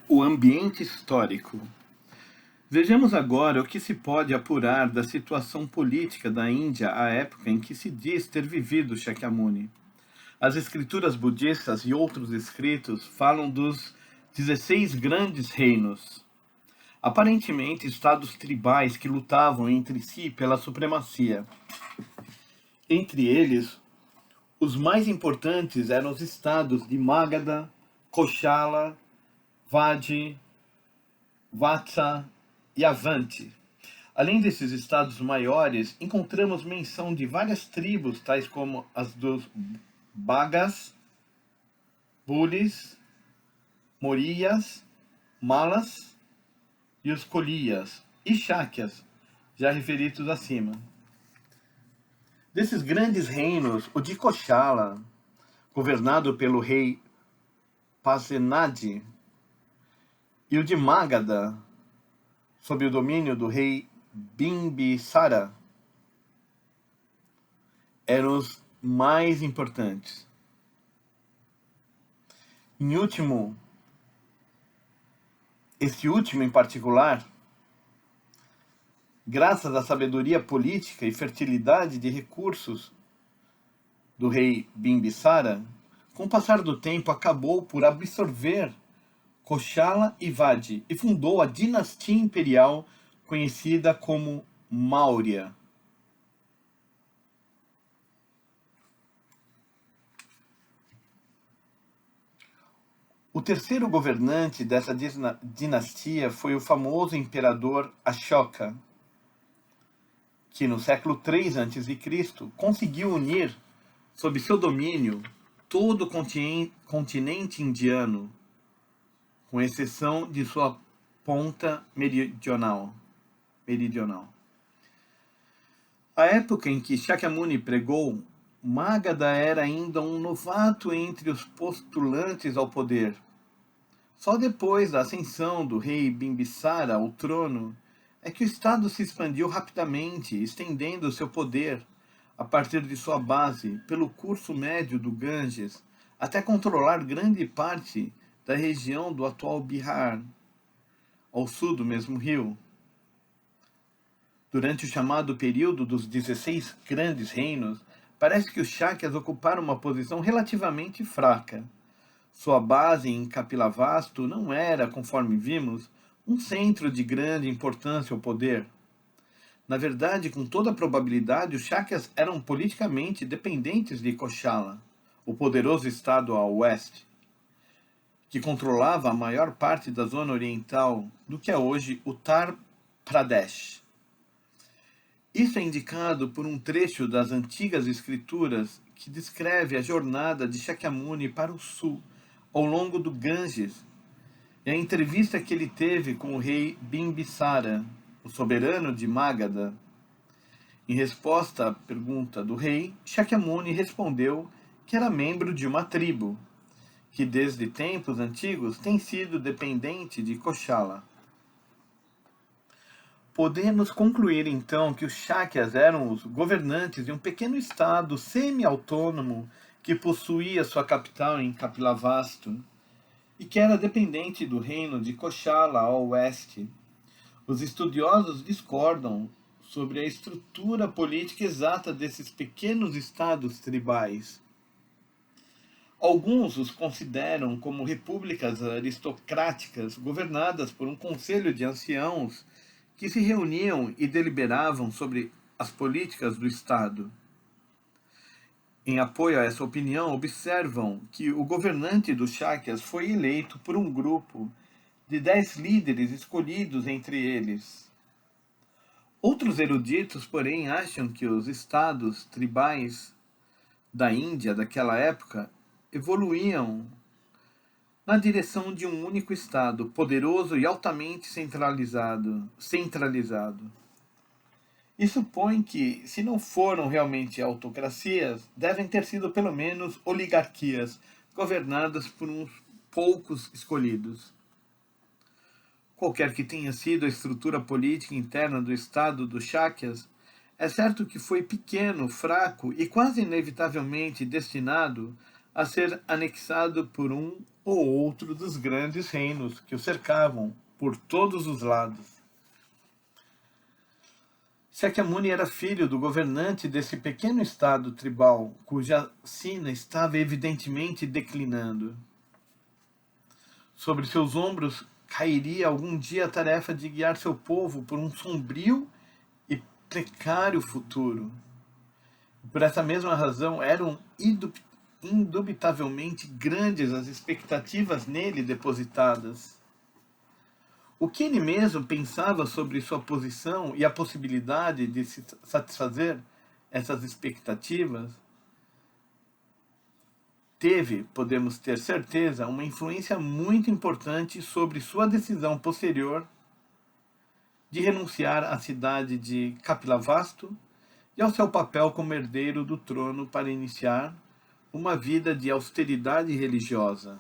O ambiente histórico. Vejamos agora o que se pode apurar da situação política da Índia à época em que se diz ter vivido Shakyamuni. As escrituras budistas e outros escritos falam dos 16 grandes reinos, aparentemente estados tribais que lutavam entre si pela supremacia. Entre eles, os mais importantes eram os estados de Magadha, Koshala, Vadi, Vatsa e Avanti. Além desses estados maiores, encontramos menção de várias tribos, tais como as dos Bagas, Bulis, Morias, Malas e os Kolias e Shakyas, já referidos acima. Desses grandes reinos, o de Koshala, governado pelo rei Pasenadi, e o de Magadha, sob o domínio do rei Bimbisara, eram os mais importantes. Este último em particular, graças à sabedoria política e fertilidade de recursos do rei Bimbisara, com o passar do tempo acabou por absorver Koshala e Vadi e fundou a dinastia imperial conhecida como Maurya. O terceiro governante dessa dinastia foi o famoso imperador Ashoka, que no século III a.C. conseguiu unir sob seu domínio todo o continente indiano, com exceção de sua ponta meridional. A época em que Shakyamuni pregou, Magadha era ainda um novato entre os postulantes ao poder. Só depois da ascensão do rei Bimbisara ao trono é que o Estado se expandiu rapidamente, estendendo seu poder, a partir de sua base, pelo curso médio do Ganges, até controlar grande parte da região do atual Bihar, ao sul do mesmo rio. Durante o chamado período dos 16 grandes reinos, parece que os Shakyas ocuparam uma posição relativamente fraca. Sua base em Kapilavastu não era, conforme vimos, um centro de grande importância ou poder. Na verdade, com toda probabilidade, os Shakyas eram politicamente dependentes de Koshala, o poderoso estado ao oeste, que controlava a maior parte da zona oriental do que é hoje Uttar Pradesh. Isso é indicado por um trecho das antigas escrituras que descreve a jornada de Shakyamuni para o sul, ao longo do Ganges, e a entrevista que ele teve com o rei Bimbisara, o soberano de Magadha. Em resposta à pergunta do rei, Shakyamuni respondeu que era membro de uma tribo, que desde tempos antigos tem sido dependente de Koshala. Podemos concluir então que os Shakyas eram os governantes de um pequeno estado semi-autônomo que possuía sua capital em Kapilavastu e que era dependente do reino de Koshala ao oeste. Os estudiosos discordam sobre a estrutura política exata desses pequenos estados tribais. Alguns os consideram como repúblicas aristocráticas governadas por um conselho de anciãos que se reuniam e deliberavam sobre as políticas do Estado. Em apoio a essa opinião, observam que o governante dos Shakyas foi eleito por um grupo de 10 líderes escolhidos entre eles. Outros eruditos, porém, acham que os estados tribais da Índia daquela época evoluíam na direção de um único Estado, poderoso e altamente centralizado. E supõe que, se não foram realmente autocracias, devem ter sido pelo menos oligarquias, governadas por uns poucos escolhidos. Qualquer que tenha sido a estrutura política interna do Estado dos Shakyas, é certo que foi pequeno, fraco e quase inevitavelmente destinado a ser anexado por um ou outro dos grandes reinos que o cercavam por todos os lados. Shakyamuni era filho do governante desse pequeno estado tribal, cuja sina estava evidentemente declinando. Sobre seus ombros cairia algum dia a tarefa de guiar seu povo por um sombrio e precário futuro. Por essa mesma razão, eram indubitavelmente grandes as expectativas nele depositadas. O que ele mesmo pensava sobre sua posição e a possibilidade de se satisfazer essas expectativas teve, podemos ter certeza, uma influência muito importante sobre sua decisão posterior de renunciar à cidade de Kapilavastu e ao seu papel como herdeiro do trono para iniciar uma vida de austeridade religiosa.